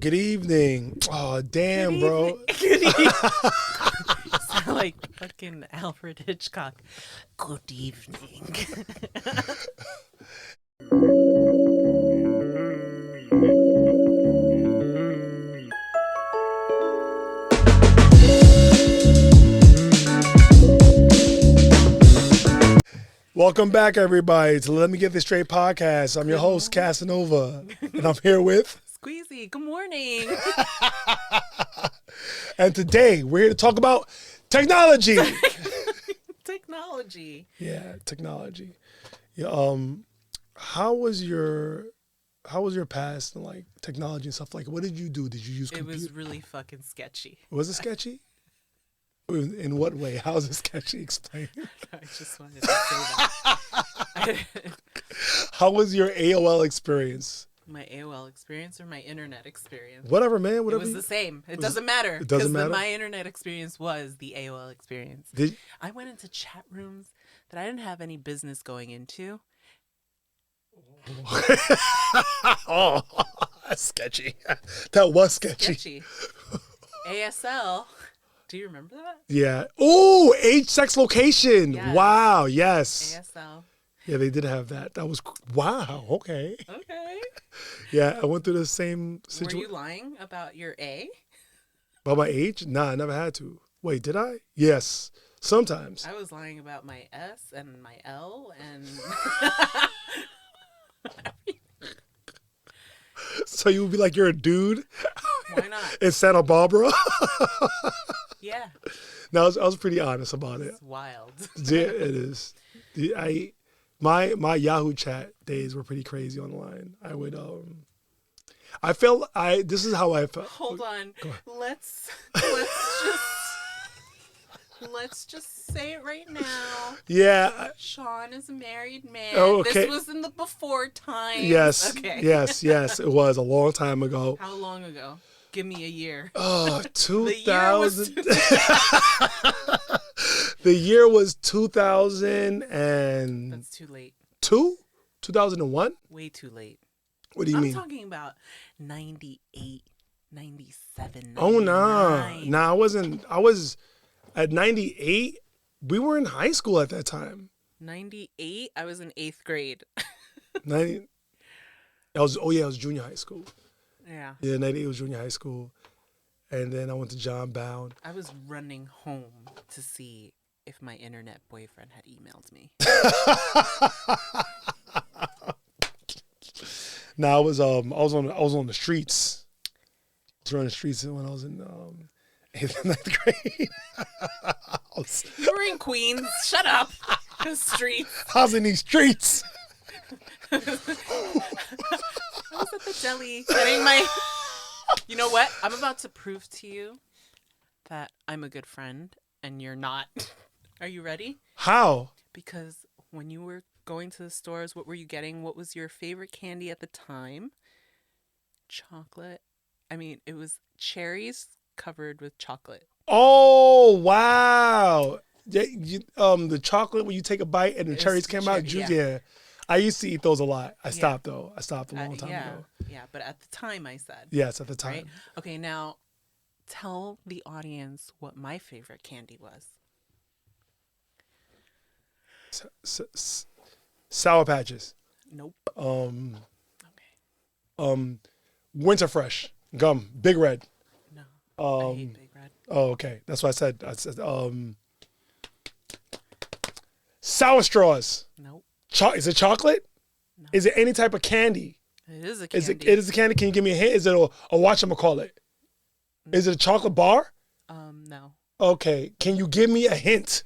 Good evening. Oh, damn, bro. Good evening. Sound like fucking Alfred Hitchcock. Good evening. Welcome back, everybody, to Let Me Get This Straight podcast. I'm your host, Casanova, and I'm here with... Squeezy, good morning. And today, we're here to talk about technology. Technology. Yeah, technology. Yeah, how was your past and like technology and stuff? Like, what did you do? Did you use computer? It was really fucking sketchy. Was it sketchy? In what way? How is it sketchy? Explain. I just wanted to say that. How was your AOL experience? My AOL experience or my internet experience? Whatever, man. Whatever. It was the same. It doesn't matter. It doesn't matter? My internet experience was the AOL experience. I went into chat rooms that I didn't have any business going into. Oh, that's sketchy. That was sketchy. ASL. Do you remember that? Yeah. Oh, age, sex, location. Yes. Wow. Yes. ASL. Yeah, they did have that. That was wow. Okay. Okay. Yeah, I went through the same situation. Were you lying about your A? About my age? Nah, I never had to. Wait, did I? Yes. Sometimes. I was lying about my S and my L and... So you would be like, you're a dude? Why not? In Santa Barbara? Yeah. No, I was pretty honest about it. It's wild. Yeah, it is. My Yahoo chat days were pretty crazy online. I would this is how I felt. Hold on. Let's just say it right now. Yeah. Sean is a married man. Oh, okay. This was in the before times. Yes. Okay. Yes. It was a long time ago. How long ago? Give me a year. Oh, 2000. The year was The year was 2000 and... That's too late. 2001? Way too late. What do you mean? I'm talking about 98, 97, 99. Oh, no. Nah, I wasn't. I was at 98. We were in high school at that time. 98? I was in 8th grade. 90. I was junior high school. Yeah. Yeah, 98 was junior high school. And then I went to John Bound. I was running home to see if my internet boyfriend had emailed me. Now I was on the streets. I was running the streets when I was in 8th and 9th grade. You were in Queens. Shut up. The streets. I was in these streets. I was at the deli getting my... You know what? I'm about to prove to you that I'm a good friend and you're not. Are you ready? How? Because when you were going to the stores, what were you getting? What was your favorite candy at the time? Chocolate. I mean, it was cherries covered with chocolate. Oh, wow. Yeah, the chocolate when you take a bite and the cherries came out. Juice, yeah. I used to eat those a lot. I stopped though. I stopped a long time ago. Yeah, but at the time I said. Yes, at the time. Right? Okay, now tell the audience what my favorite candy was. Sour Patches. Nope. Okay. Winter Fresh gum, Big Red. No. I hate Big Red. Oh, okay. That's what I said. Sour Straws. Nope. Is it chocolate? No. Is it any type of candy? It is a candy. It is a candy. Can you give me a hint? Is it a whatchamacallit? No. Is it a chocolate bar? No. Okay. Can you give me a hint?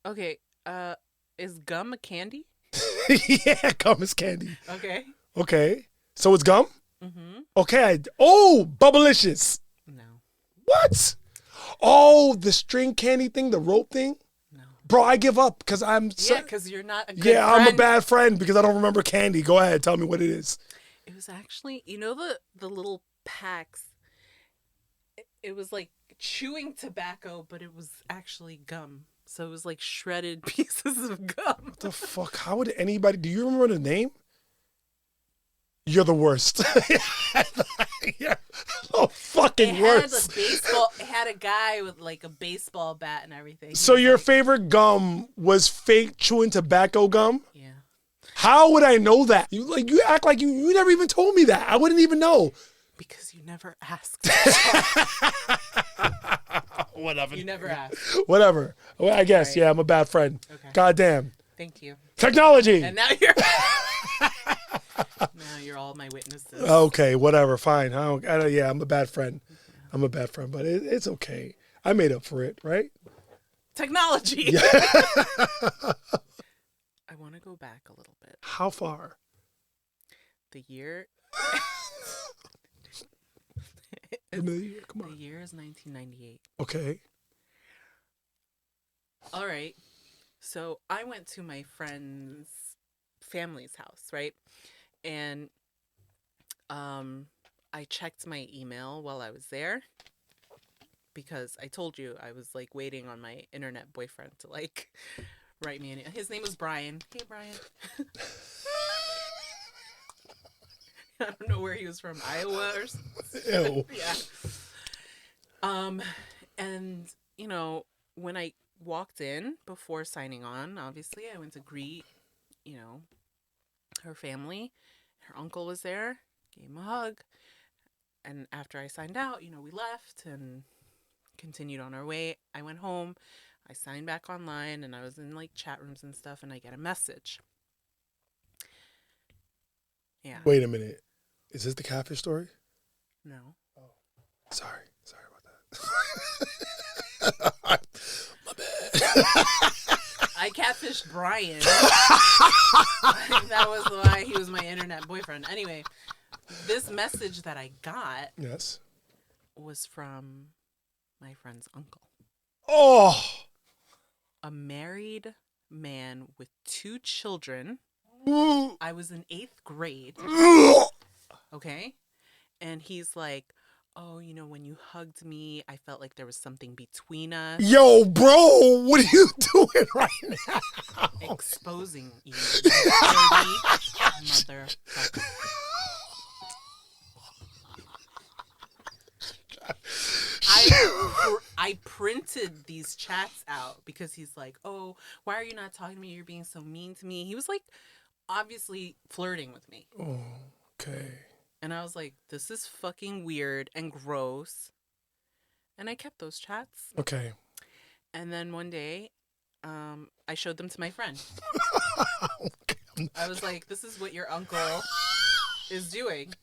Okay. Is gum a candy? Yeah, gum is candy. Okay. So it's gum? Mm-hmm. Okay. Bubblicious. No. What? Oh, the string candy thing, the rope thing? No. Bro, I give up because because you're not a good friend. I'm a bad friend because I don't remember candy. Go ahead. Tell me what it is. It was actually, the little packs. It was like chewing tobacco, but it was actually gum. So it was like shredded pieces of gum. What the fuck? How would anybody... Do you remember the name? You're the worst. Yeah. fucking worse. It had a guy with like a baseball bat and everything. So your favorite gum was fake chewing tobacco gum? Yeah. How would I know that? You act like you never even told me that. I wouldn't even know. Because you never asked. Whatever. You never asked. Whatever. Well, I guess. Right. Yeah, I'm a bad friend. Okay. Goddamn. Thank you. Technology. And now you're all my witnesses. Okay, whatever. Fine. Yeah, I'm a bad friend. I'm a bad friend, but it's okay. I made up for it, right? Technology. Yeah. I want to go back a little bit. How far? The year. Come on. The year is 1998. Okay. All right. So I went to my friend's family's house, right? And I checked my email while I was there because I told you I was like waiting on my internet boyfriend to like write me his name was Brian. Hey, Brian. I don't know where he was from, Iowa or something. Ew. Yeah. And you know, when I walked in before signing on, obviously I went to greet, you know, her family. Her uncle was there, gave him a hug. And after I signed out, you know, we left and continued on our way. I went home, I signed back online, and I was in like chat rooms and stuff, and I get a message. Yeah. Wait a minute. Is this the catfish story? No. Oh, sorry about that. My bad. I catfished Brian. That was why he was my internet boyfriend. Anyway, this message that I got Yes. was from my friend's uncle. Oh. A married man with 2 children. I was in 8th grade. Okay? And he's like, oh, you know, when you hugged me, I felt like there was something between us. Yo, bro, what are you doing right now? Exposing you, dirty motherfucker. I printed these chats out because he's like, oh, why are you not talking to me? You're being so mean to me. He was like, obviously flirting with me. Oh, okay. And I was like, this is fucking weird and gross. And I kept those chats. Okay. And then one day, I showed them to my friend. I was like, this is what your uncle is doing.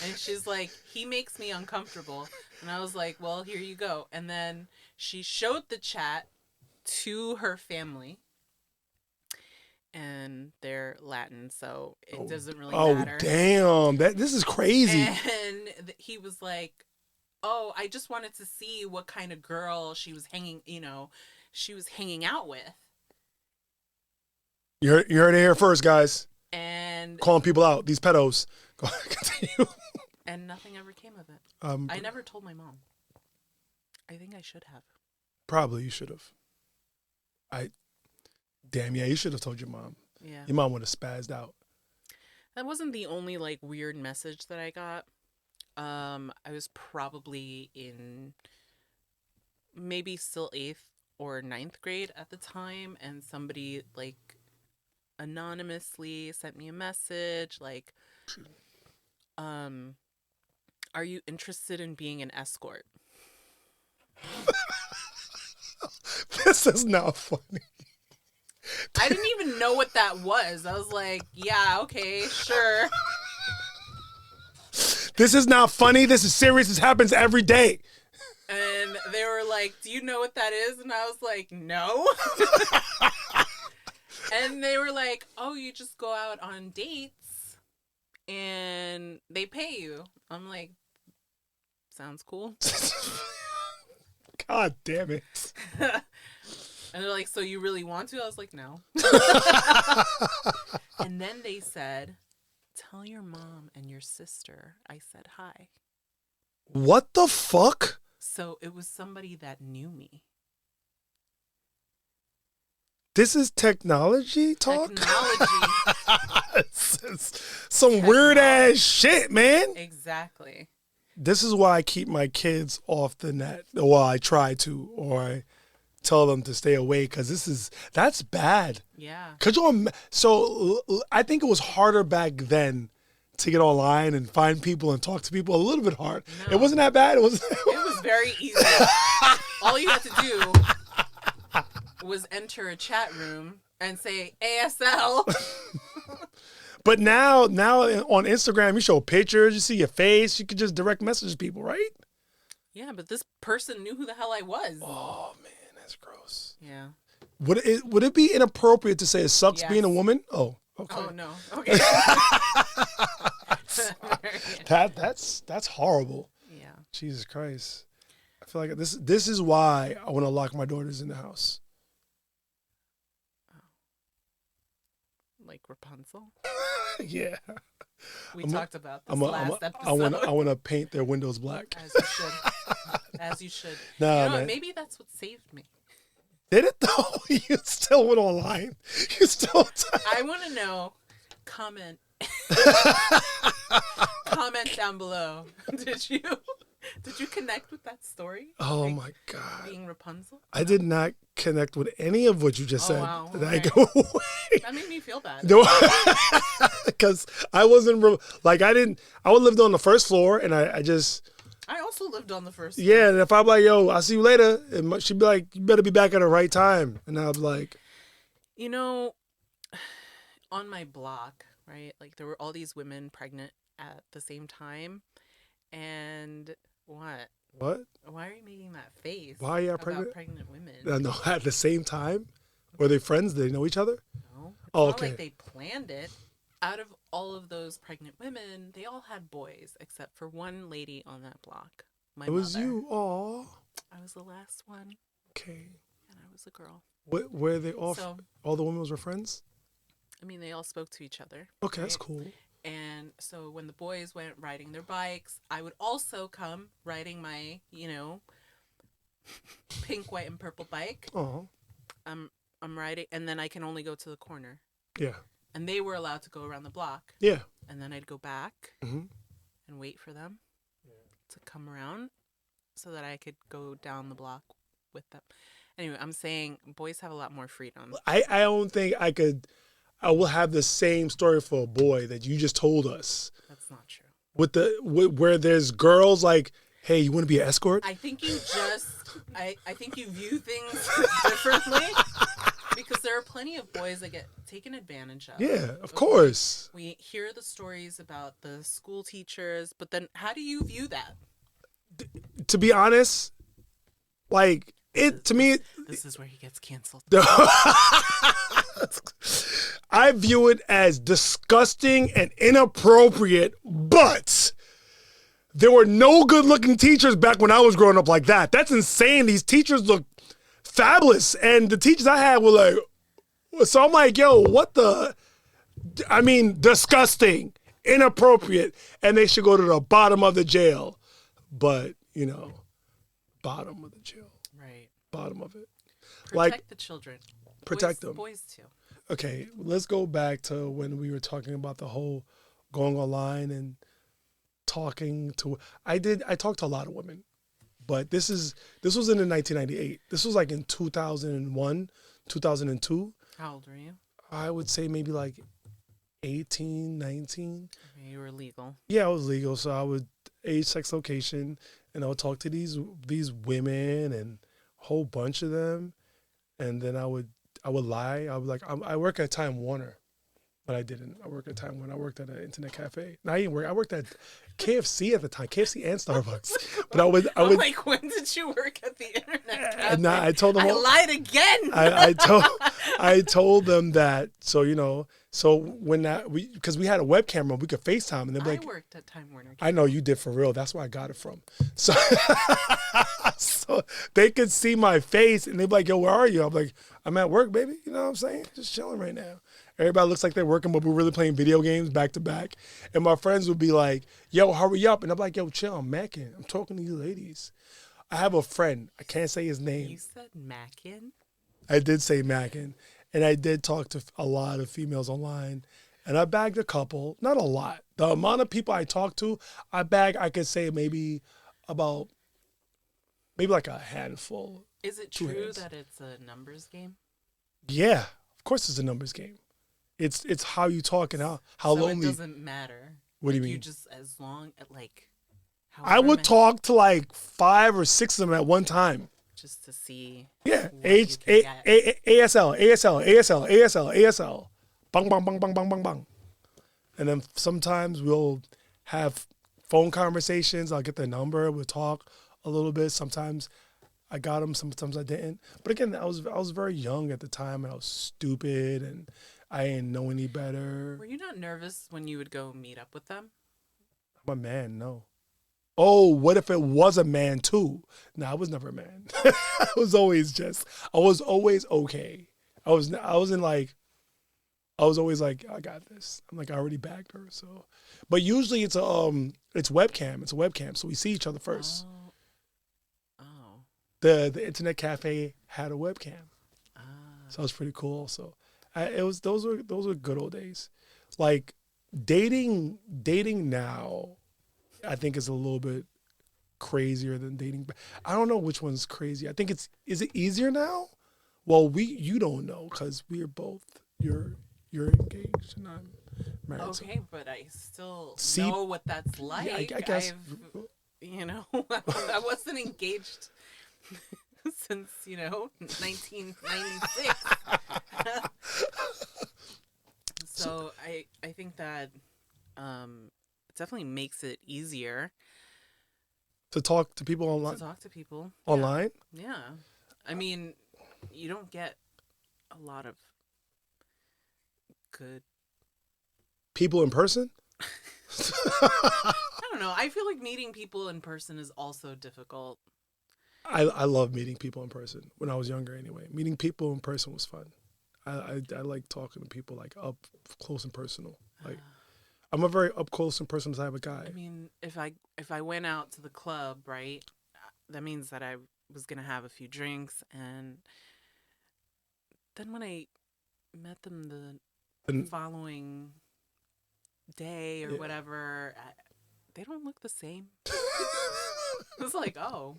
And she's like, he makes me uncomfortable. And I was like, well, here you go. And then she showed the chat to her family. And they're Latin, so it doesn't really matter. Oh, damn. This is crazy. And he was like, oh, I just wanted to see what kind of girl she was hanging out with. You heard it here first, guys. And calling people out, these pedos. Go ahead, continue. And nothing ever came of it. I never told my mom. I think I should have. Probably you should have. Damn, yeah, you should have told your mom. Yeah. Your mom would have spazzed out. That wasn't the only like weird message that I got. I was probably in maybe still 8th or 9th grade at the time, and somebody like anonymously sent me a message like, are you interested in being an escort? This is not funny. I didn't even know what that was. I was like, yeah, okay, sure. This is not funny. This is serious. This happens every day. And they were like, do you know what that is? And I was like, no. And they were like, oh, you just go out on dates and they pay you. I'm like, sounds cool. God damn it. And they're like, so you really want to? I was like, no. And then they said, tell your mom and your sister I said hi. What the fuck? So it was somebody that knew me. This is technology talk? Technology. This is some weird ass shit, man. Exactly. this is why I keep my kids off the net. Well, I try to, or I tell them to stay away, because that's bad. Yeah. So I think it was harder back then to get online and find people and talk to people. A little bit hard. No. It wasn't that bad. It was very easy. All you had to do was enter a chat room and say ASL. But now on Instagram, you show pictures, you see your face, you could just direct message people, right? Yeah, but this person knew who the hell I was. Oh man, that's gross. Yeah. Would it be inappropriate to say it sucks being a woman? Oh, okay. Oh no. Okay. That's horrible. Yeah. Jesus Christ. I feel like this is why I want to lock my daughters in the house. Like Rapunzel? Yeah. We talked about this last episode. I want to paint their windows black. As you should. As you should. No, you know, man. maybe that's what saved me. Did it though? You still went online. You still. I want to know. Comment. Comment down below. Did you connect with that story? Oh like, my God. Being Rapunzel? I did not connect with any of what you just said. Wow. Okay. That made me feel bad. No, because I wasn't I would live on the first floor, and I also lived on the first floor. Yeah, and if I'm like, yo, I'll see you later, and she'd be like, you better be back at the right time. And I was like, you know, on my block, right, like there were all these women pregnant at the same time. And what? What? Why are you making that face? Why are you about pregnant? Pregnant women? No, at the same time? Were they friends? Did they know each other? No. It's oh, not okay. like they planned it. Out of all of those pregnant women, they all had boys, except for one lady on that block. My mother. It was you. Aw. I was the last one. Okay. And I was a girl. Were they all? All the women were friends? I mean, they all spoke to each other. Okay, right? that's cool. And so when the boys went riding their bikes, I would also come riding my, pink, white, and purple bike. Oh. I'm riding, and then I can only go to the corner. Yeah. And they were allowed to go around the block. Yeah. And then I'd go back and wait for them to come around so that I could go down the block with them. Anyway, I'm saying boys have a lot more freedom. I don't think I will have the same story for a boy that you just told us. That's not true. Where there's girls like, hey, you want to be an escort? I think you I think you view things differently because there are plenty of boys that get taken advantage of. Yeah, of course. We hear the stories about the school teachers, but then how do you view that? To be honest, like to me, this is where he gets canceled. I view it as disgusting and inappropriate, but there were no good-looking teachers back when I was growing up like that. That's insane. These teachers look fabulous, and the teachers I had were like, so I'm like, yo, what the? I mean, disgusting, inappropriate, and they should go to the bottom of the jail. But, bottom of the jail. Right. Bottom of it. Protect the children. Protect them. Boys too. Okay, let's go back to when we were talking about the whole going online and talking to. I talked to a lot of women, but this was in 1998. This was like in 2001, 2002. How old were you? I would say maybe like 18, 19. Okay, you were legal. Yeah, I was legal, so I would age, sex, location, and I would talk to these women and a whole bunch of them, and then I would lie. I would like, I work at Time Warner, but I didn't. I worked at Time Warner. I worked at an internet cafe. No, I didn't work. I worked at KFC at the time, KFC and Starbucks. But I would. I'm like, when did you work at the internet cafe? No, I told them. I lied again. I told them that. So when because we had a web camera, we could FaceTime, and they'd be like, I worked at Time Warner. I know you did for real. That's where I got it from. So, so they could see my face, and they'd be like, yo, where are you? I'm like, I'm at work, baby. You know what I'm saying? Just chilling right now. Everybody looks like they're working, but we're really playing video games back to back. And my friends would be like, yo, hurry up. And I'm like, yo, chill, I'm macking. I'm talking to you ladies. I have a friend. I can't say his name. You said macking? I did say macking. And I did talk to a lot of females online. And I bagged a couple. Not a lot, The amount of people I talk to, I could say maybe about maybe like a handful. Is it Two true hands. that it's a numbers game? Yeah, of course it's a numbers game. It's how you talk and how so lonely. it doesn't matter. What do you Like, mean? You just as long like. I However would many, talk to like 5 or 6 of them at one time. just to see. Yeah, What you can get. ASL, ASL, ASL, ASL, ASL, bang, bang, bang, bang, bang, bang, bang. And then sometimes we'll have phone conversations. I'll get their number. We'll talk a little bit. Sometimes I got them. Sometimes I didn't. But again, I was very young at the time, and I was stupid, and I didn't know any better. Were you not nervous when you would go meet up with them? I'm a man, no. Oh, what if it was a man too? No, I was never a man. I was always okay. I was always like, I got this. I'm like, I already bagged her. So, but usually it's webcam. It's a webcam. So we see each other first. Oh. The internet cafe had a webcam. Ah. So it was pretty cool. So those were good old days. Like dating now, I think is a little bit crazier than dating. I don't know which one's crazy. I think is it easier now? Well, you don't know because we're both you're engaged and I'm married. Okay, but I still See- know what that's like. I guess. I wasn't engaged since 1996. So I think that it definitely makes it easier To talk to people online. to talk to people Online? Yeah. I mean, you don't get a lot of good. People in person? I don't know. I feel like meeting people in person is also difficult. I love meeting people in person. When I was younger, anyway, meeting people in person was fun. I like talking to people like up close and personal. Like I'm a very up close and personal type of guy. I mean, if I went out to the club, right, that means that I was gonna have a few drinks, and then when I met them the following day or whatever, they don't look the same. It was like, oh,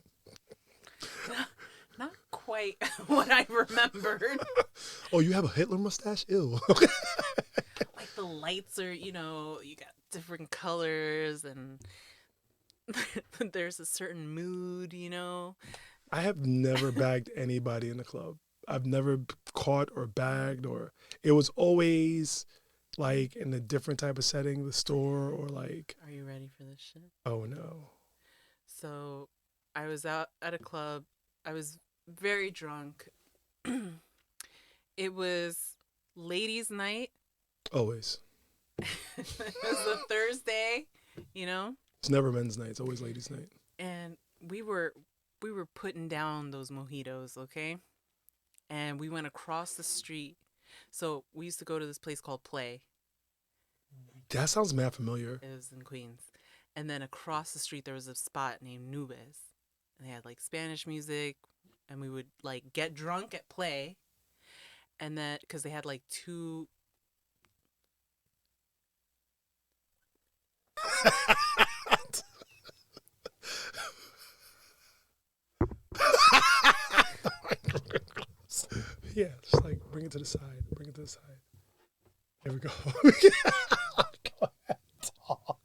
not quite what I remembered. Oh, you have a Hitler mustache? Ew. Like the lights are, you got different colors, and there's a certain mood, I have never bagged anybody in the club. I've never caught or bagged, or it was always like in a different type of setting, the store or like. Are you ready for this shit? Oh no. So I was out at a club. I was very drunk. It was ladies' night. Always. It was a Thursday, It's never men's night. It's always ladies' night. and we were putting down those mojitos, okay? And we went across the street. So we used to go to this place called Play. That sounds mad familiar. It was in Queens. And then across the street there was a spot named Nubes. And they had like Spanish music, and we would like get drunk at Play. And then because they had like two. Yeah, just like bring it to the side. Bring it to the side. There we go. Go ahead, talk.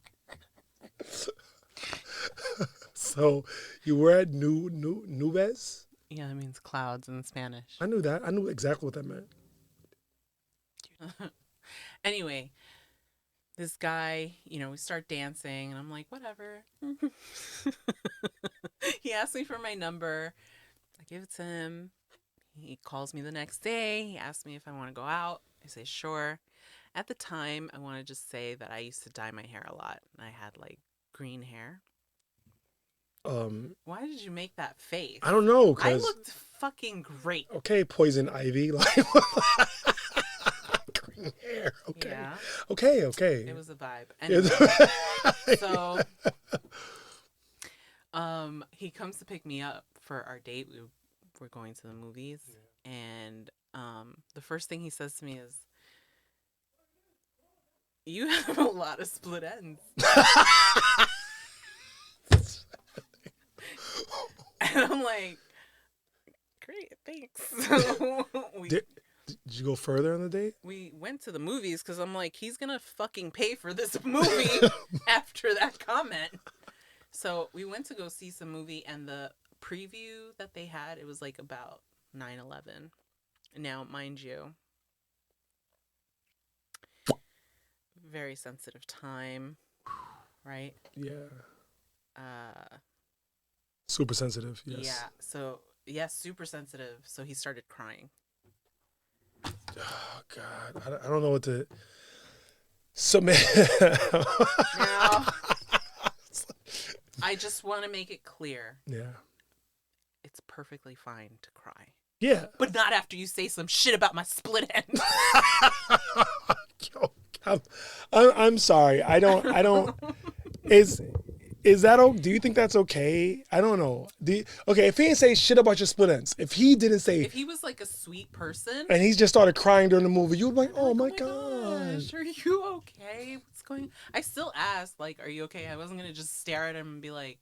So you were at Nubes? Yeah, that means clouds in Spanish. I knew that. I knew exactly what that meant. Anyway, this guy, we start dancing, and I'm like, whatever. He asked me for my number. I give it to him. He calls me the next day. He asks me if I want to go out. I say, sure. At the time, I want to just say that I used to dye my hair a lot. I had like green hair. Why did you make that face? I don't know. I looked fucking great. Okay, poison ivy. Like green hair. Okay. Yeah. Okay. It was a vibe. Anyway, so he comes to pick me up for our date. We're going to the movies, and the first thing he says to me is, You have a lot of split ends. And I'm like, great, thanks. So Did you go further on the date? we went to the movies because I'm like, he's gonna fucking pay for this movie after that comment. So we went to go see some movie, and the preview that they had, it was like about 9/11. Now, mind you, very sensitive time, right? Yeah. Uh, Super sensitive. Yes. Yeah. So yes, super sensitive. So he started crying. Oh God, I don't know what to. So man. Now, I just want to make it clear. Yeah. It's perfectly fine to cry. Yeah. But not after you say some shit about my split end. Yo, I'm sorry. I don't. Is that do you think that's okay? I don't know. Okay, if he didn't say shit about your split ends, if he didn't say, If he was like a sweet person, and he just started crying during the movie, you'd be like, oh my gosh, God. are you okay? What's going on? I still asked, like, are you okay? I wasn't going to just stare at him and be like,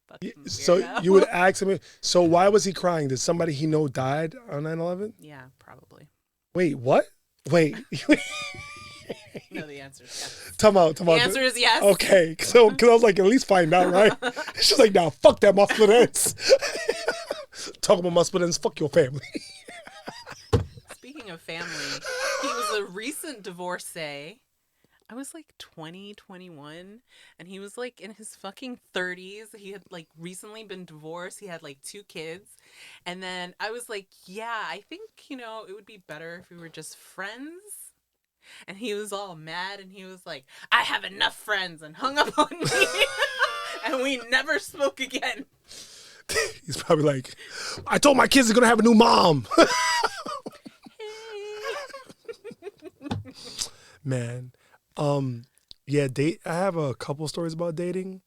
fucking So weirdo. you would ask him, so why was he crying? Did somebody he know died on 9/11? Yeah, probably. Wait, what? Wait. No, the answer is yes. Come out. The answer is yes. Okay, so because I was like, at least find out, right? She's like, nah, fuck that, my split ends. Talk about my split ends, fuck your family. Speaking of family, he was a recent divorcee. I was like 20, 21, and he was like in his fucking 30s. He had like recently been divorced. He had like 2 kids. And then I was like, yeah, I think, it would be better if we were just friends. And he was all mad, and he was like, I have enough friends, and hung up on me. And we never spoke again. He's probably like, I told my kids they're going to have a new mom. Man. Yeah, I have a couple stories about dating.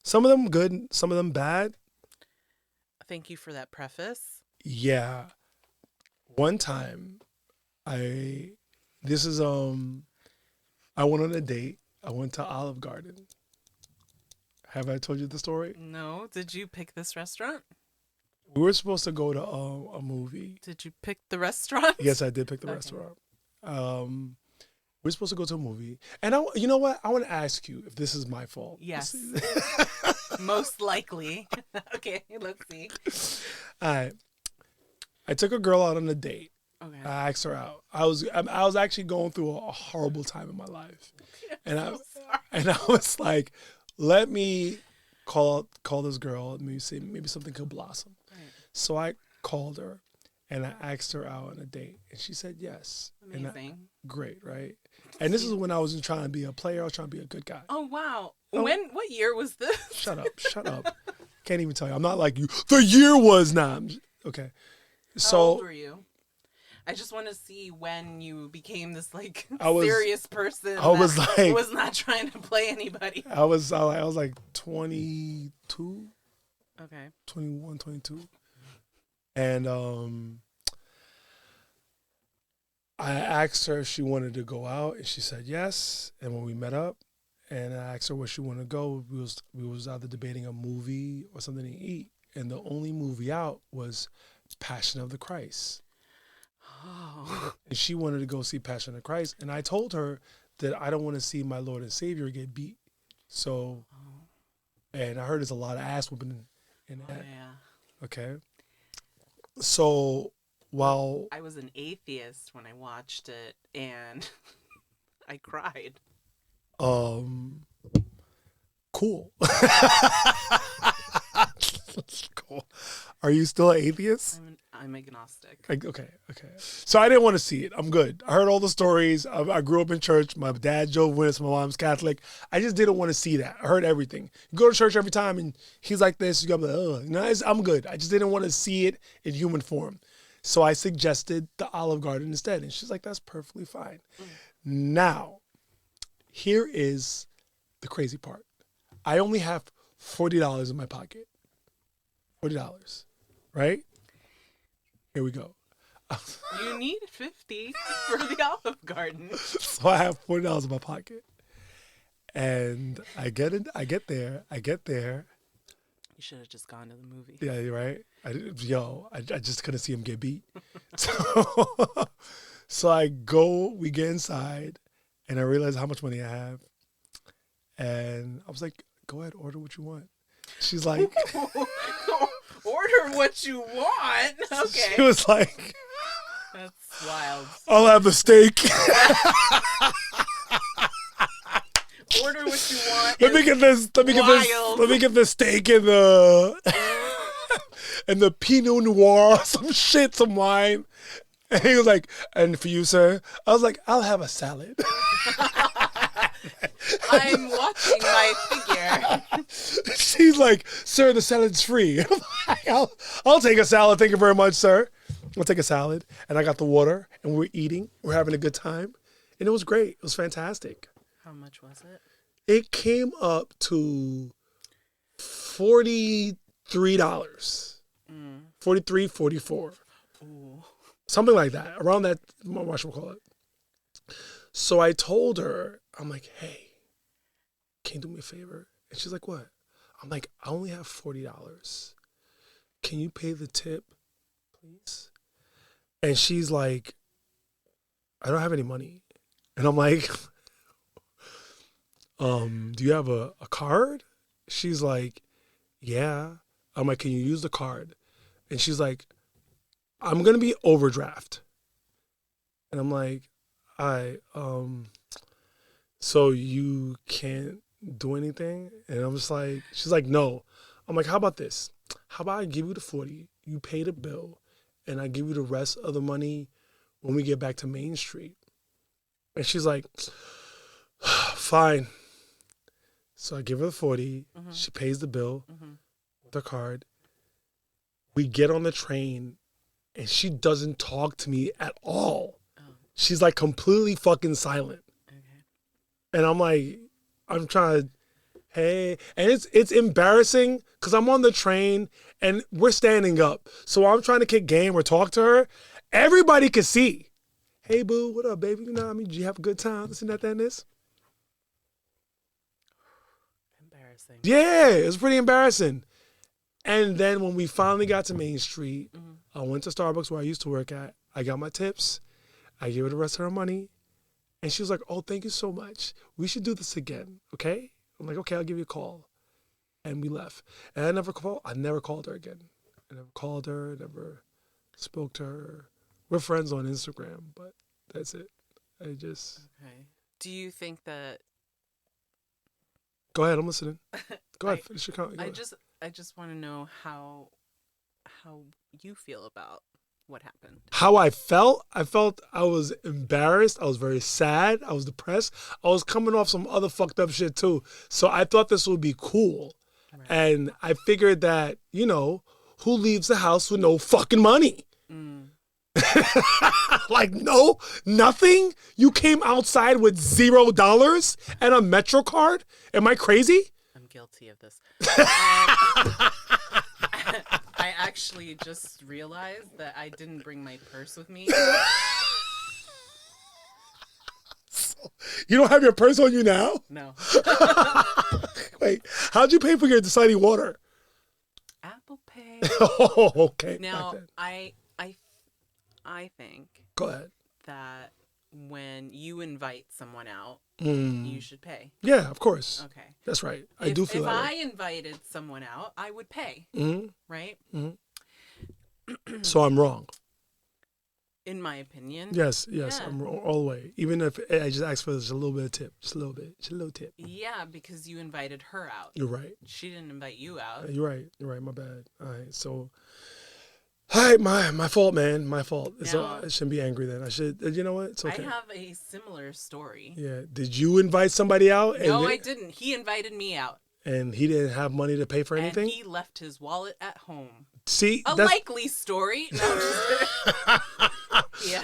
Some of them good, some of them bad. Thank you for that preface. Yeah. One time, I went on a date. I went to Olive Garden. Have I told you the story? No. Did you pick this restaurant? We were supposed to go to a movie. Did you pick the restaurant? Yes, I did pick the restaurant. We're supposed to go to a movie. And you know what? I want to ask you if this is my fault. Yes. Most likely. Okay, let's see. All right. I took a girl out on a date. Okay. I asked her out. I was actually going through a horrible time in my life. And I was like, let me call this girl, maybe something could blossom. Right. So I called her and I asked her out on a date, and she said yes. Amazing. Great, right? And this is when I wasn't trying to be a player, I was trying to be a good guy. Oh wow. What year was this? Shut up. Can't even tell you. I'm not like you. The year was not. Okay. How old were you? I just want to see when you became this serious person. I was like, was not trying to play anybody. I was like 22. Okay. 21, 22. And I asked her if she wanted to go out, and she said yes. And when we met up, and I asked her where she wanted to go, we was either debating a movie or something to eat. And the only movie out was Passion of the Christ. Oh. And she wanted to go see Passion of Christ. And I told her that I don't want to see my Lord and Savior get beat. So, and I heard there's a lot of ass whooping in that. Yeah. Okay. So, while I was an atheist when I watched it, and I cried. Cool. Cool. Are you still an atheist? I'm agnostic. Okay. So I didn't want to see it. I'm good. I heard all the stories. I grew up in church. My dad Jehovah's Witness. My mom's Catholic. I just didn't want to see that. I heard everything. You go to church every time, and he's like this. You gotta be like, ugh. No, I'm good. I just didn't want to see it in human form. So I suggested the Olive Garden instead, and she's like, "That's perfectly fine." Now, here is the crazy part. I only have $40 in my pocket. $40, right? Here we go. You need 50 for the Olive Garden. So I have $40 in my pocket. And I get there. You should have just gone to the movie. Yeah, you're right. I just couldn't see him get beat. So, we get inside, and I realize how much money I have. And I was like, go ahead, order what you want. She's like... Order what you want? Okay. She was like... That's wild. I'll have the steak. Order what you want. Let me get the steak and the Pinot Noir, some wine. And he was like, and for you, sir? I was like, I'll have a salad. I'm watching my figure. She's like, sir, the salad's free. I'm like, I'll take a salad. Thank you very much, sir. I'll take a salad. And I got the water, and we're eating. We're having a good time. And it was great. It was fantastic. How much was it? It came up to $43. $43, $44. Ooh. Something like that. Around that, what should we call it? So I told her, I'm like, hey, can you do me a favor? And she's like, what? I'm like, I only have $40. Can you pay the tip, please? And she's like, I don't have any money. And I'm like, do you have a card? She's like, yeah. I'm like, can you use the card? And she's like, I'm going to be overdraft. And I'm like, so you can't do anything? And I'm just like, she's like, no. I'm like, how about this? How about I give you the 40, you pay the bill, and I give you the rest of the money when we get back to Main Street? And she's like, fine. So I give her the 40. Mm-hmm. She pays the bill with her card. We get on the train, and she doesn't talk to me at all. Oh. She's like completely fucking silent. Okay. And I'm like, I'm trying to, hey. And it's embarrassing because I'm on the train, and we're standing up. So I'm trying to kick game or talk to her. Everybody can see. Hey, boo, what up, baby? You know what I mean? Did you have a good time? This and that, and this. Embarrassing. Yeah, it was pretty embarrassing. And then when we finally got to Main Street, I went to Starbucks where I used to work at. I got my tips. I gave her the rest of her money. And she was like, oh, thank you so much. We should do this again, okay? I'm like, okay, I'll give you a call. And we left. And I never called her again. I never called her, never spoke to her. We're friends on Instagram, but that's it. Okay. Do you think that... Go ahead, I'm listening. Go ahead, finish your comment. I just want to know how you feel about what happened. How I felt? I felt I was embarrassed. I was very sad. I was depressed. I was coming off some other fucked up shit too. So I thought this would be cool. Right. And I figured that, who leaves the house with no fucking money? Like, no, nothing? You came outside with $0 and a Metro card? Am I crazy? I'm guilty of this. I actually just realized that I didn't bring my purse with me. You don't have your purse on you now? No. Wait, how'd you pay for your deciding water? Apple Pay. Oh, okay. Now, I think. Go ahead. That when you invite someone out, you should pay. Yeah, of course. Okay. That's right. I do feel that way. If I invited someone out, I would pay. Right? So I'm wrong. In my opinion. Yes, yeah. I'm wrong all the way. Even if I just asked for just a little bit of tip. Just a little tip. Yeah, because you invited her out. You're right. She didn't invite you out. You're right. My bad. All right. So, all right, my fault, man. My fault. Now, I shouldn't be angry then. I should, you know what? It's okay. I have a similar story. Yeah. Did you invite somebody out? No, I didn't. He invited me out. And he didn't have money to pay for anything? And he left his wallet at home. See? Likely story. No, yeah.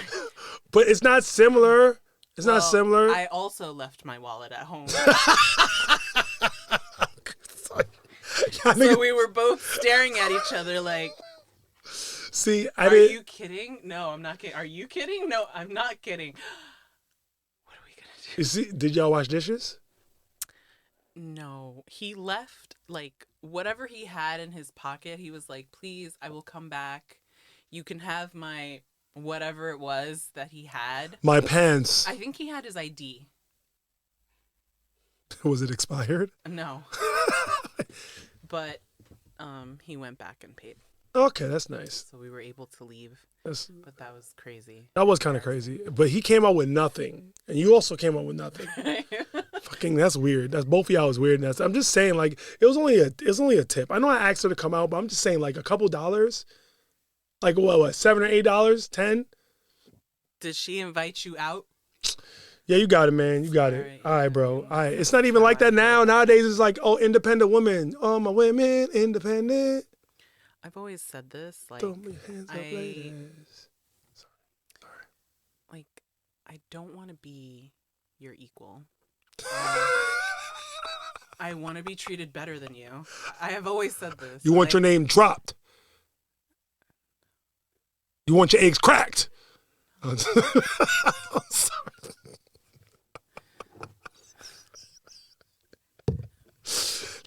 But it's not similar. It's not similar. I also left my wallet at home. So we were both staring at each other like... See, Are you kidding? No, I'm not kidding. Are you kidding? No, I'm not kidding. What are we gonna do? You see, did y'all wash dishes? No, he left like whatever he had in his pocket. He was like, "Please, I will come back. You can have my whatever it was that he had." My pants. I think he had his ID. Was it expired? No, but he went back and paid, Okay, that's nice. so we were able to leave. But that was crazy. That was kind of crazy. But he came out with nothing, and you also came out with nothing. Fucking, that's weird. That's both of y'all was weird. I'm just saying, like, it was only a tip. I know I asked her to come out, but I'm just saying, like, a couple dollars, like what, $7 or $8, 10. Did she invite you out? Yeah, you got it, man. You got it. All right, bro. All right. It's not even like that now. Nowadays, it's like, oh, independent women. Oh, my women, independent. I've always said this, like, Throw my hands up, ladies. Sorry. like, I don't want to be your equal. I want to be treated better than you. I have always said this. You want your name dropped. You want your eggs cracked. I'm sorry.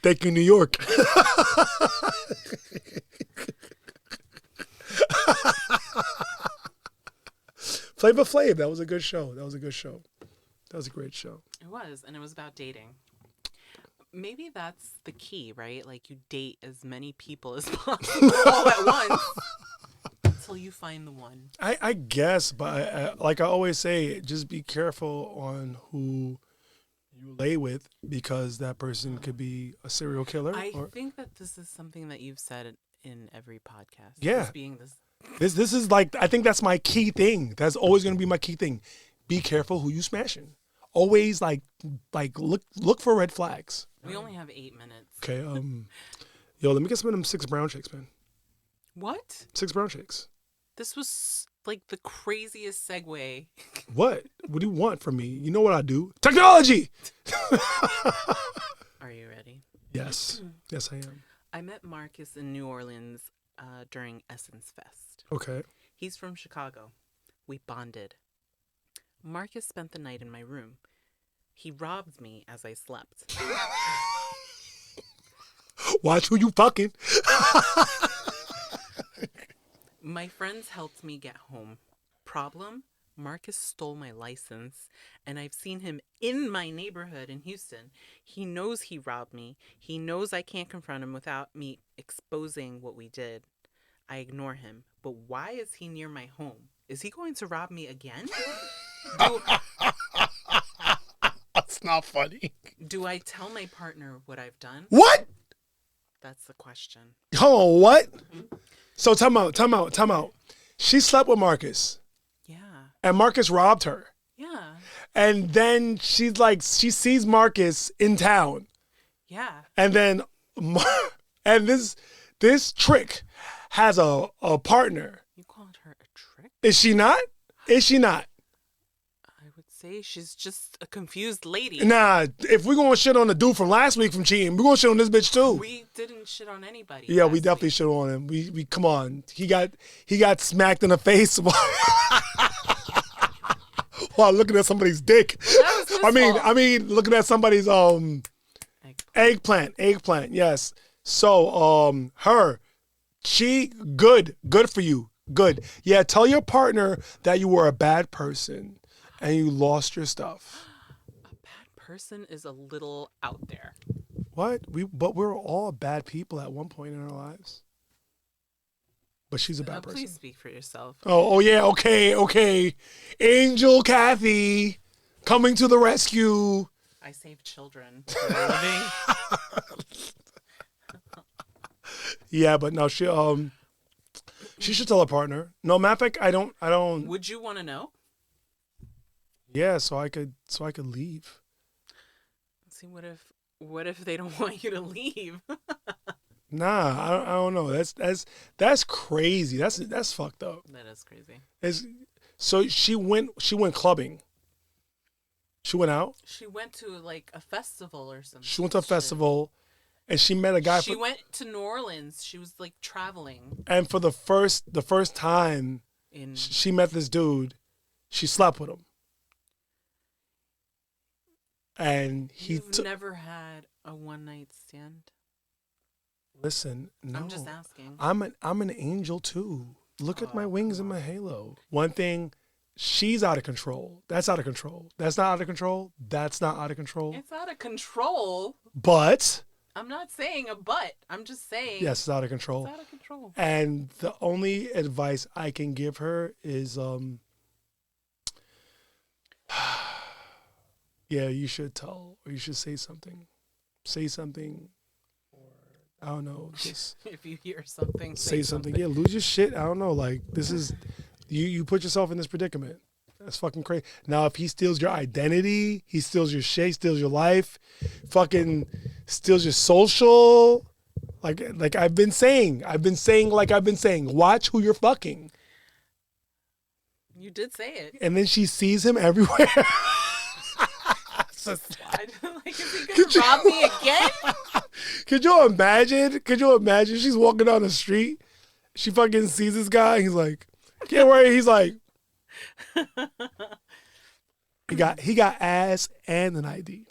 Thank you, New York. Flavor Flav, that was a good show. That was a great show. It was, and it was about dating. Maybe that's the key, right? Like, you date as many people as possible all at once until you find the one. I guess, but like I always say, just be careful on who you lay with, because that person could be a serial killer. I think that this is something that you've said in every podcast. Yeah. This being this. This is like, I think that's my key thing. That's always going to be my key thing. Be careful who you smashing. Always like look for red flags. We only have 8 minutes. Okay. Yo, let me get some of them 6 brown shakes, man. What? 6 brown shakes. This was like the craziest segue. What? What do you want from me? You know what I do? Technology. Are you ready? Yes. Yes, I am. I met Marcus in New Orleans during Essence Fest. Okay. He's from Chicago. We bonded. Marcus spent the night in my room. He robbed me as I slept. Watch who you fucking. My friends helped me get home. Problem? Marcus stole my license, and I've seen him in my neighborhood in Houston. He knows he robbed me. He knows I can't confront him without me exposing what we did. I ignore him. But why is he near my home? Is he going to rob me again? That's not funny. Do I tell my partner what I've done? What? That's the question. Hold on, what? So time out. She slept with Marcus. Yeah. And Marcus robbed her. Yeah. And then she sees Marcus in town. Yeah. And then and this trick has a partner. You called her a trick? Is she not? Is she not? I would say she's just a confused lady. Nah, if we're gonna shit on the dude from last week from cheating, we're gonna shit on this bitch too. We didn't shit on anybody. Yeah, we definitely shit on him. We come on. He got smacked in the face while looking at somebody's dick. Well, that was his fault. I mean looking at somebody's eggplant. Yes. So she good for you. Good. Yeah, tell your partner that you were a bad person and you lost your stuff. A bad person is a little out there. What? But we're all bad people at one point in our lives. But she's a bad person. Please speak for yourself. Oh yeah, okay. Angel Kathy coming to the rescue. I save children for a living. Yeah, but no, she should tell her partner. No, matter of fact, I don't. Would you want to know? Yeah, so I could leave. Let's see, what if they don't want you to leave? Nah, I don't know. That's crazy. That's fucked up. That is crazy. So she went clubbing. She went out. She went to like a festival or something. She went to a festival, and she met a guy. She went to New Orleans. She was like traveling. And for the first time she met this dude, she slept with him. And You've never had a one-night stand? Listen, no. I'm just asking. I'm an angel too. Look at my wings and my halo. One thing, she's out of control. That's out of control. That's not out of control. That's not out of control. It's out of control. But I'm not saying a but. I'm just saying. Yes, it's out of control. It's out of control. And the only advice I can give her is yeah, you should tell, or you should say something. Say something, or I don't know, just if you hear something, say something. Yeah, lose your shit. I don't know. Like, this is, you put yourself in this predicament. That's fucking crazy. Now, if he steals your identity, he steals your shit, he steals your life, fucking steals your social. Like I've been saying, watch who you're fucking. You did say it. And then she sees him everywhere. Like, is he gonna rob me again? Could you imagine? She's walking down the street. She fucking sees this guy. He's like, can't worry. He's like, he got ass and an ID.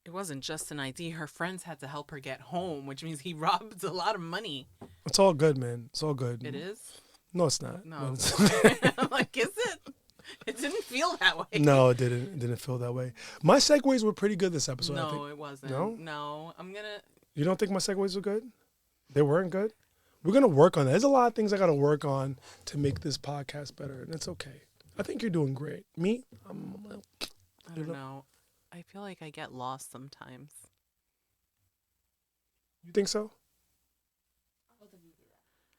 It wasn't just an ID. Her friends had to help her get home, which means he robbed a lot of money. It's all good, man. It's all good. It is? No, it's not. No. I'm like, is it? It didn't feel that way. No, it didn't. It didn't feel that way. My segues were pretty good this episode. No, I think. It wasn't. No? No, I'm gonna. You don't think my segues were good? They weren't good? We're going to work on that. There's a lot of things I got to work on to make this podcast better, and it's okay. I think you're doing great. Me? I don't know. I feel like I get lost sometimes. You think so?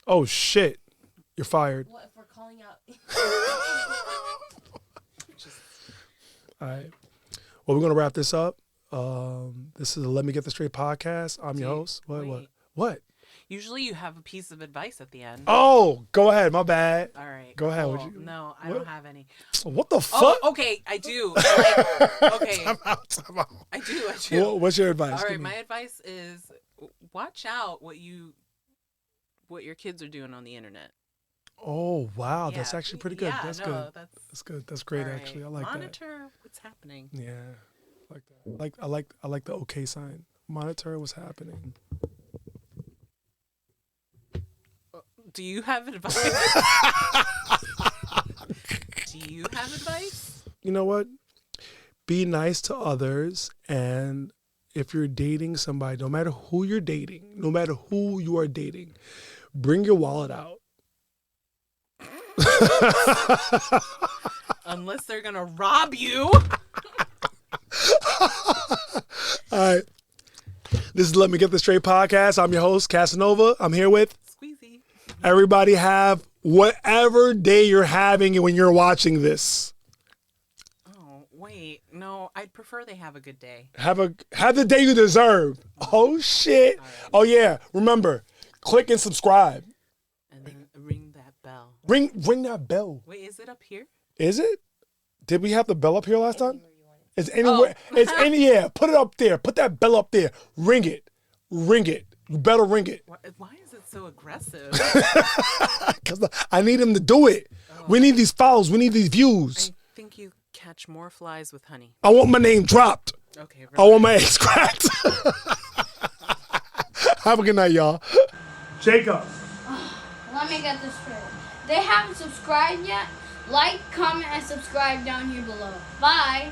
Oh, shit. You're fired. What if we're calling out? All right. Well, we're going to wrap this up. This is the Let Me Get This Straight podcast. I'm your host. What? Usually you have a piece of advice at the end. Oh, go ahead. My bad. All right. Go ahead. Cool. No, I don't have any. What the fuck? Oh, okay. I do. Okay. Time out. I do. What's your advice? All right. My advice is watch out what your kids are doing on the internet. Oh, wow. Yeah. That's actually pretty good. Yeah, That's good. That's good. That's great, right. actually. I like Monitor what's happening. that. Yeah. I like that. I like the okay sign. Monitor what's happening. Do you have advice? Do you have advice? You know what? Be nice to others, and if you're dating somebody, no matter who you're dating, no matter who you are dating, bring your wallet out. Unless they're gonna rob you. All right. This is Let Me Get This Straight podcast. I'm your host, Casanova. I'm here with Squeezy. Everybody have whatever day you're having when you're watching this. Oh, wait. No, I'd prefer they have a good day. Have the day you deserve. Oh, shit. Right. Oh, yeah. Remember, click and subscribe. And then ring that bell. Ring that bell. Wait, is it up here? Is it? Did we have the bell up here last time? It's anywhere. Oh. It's any. Yeah. Put it up there. Put that bell up there. Ring it. Ring it. You better ring it. Why is it so aggressive? Because I need him to do it. Oh. We need these follows. We need these views. I think you catch more flies with honey. I want my name dropped. Okay. I want my eggs cracked. Have a good night, y'all. Jacob. Let me get this straight. They haven't subscribed yet? Like, comment, and subscribe down here below. Bye.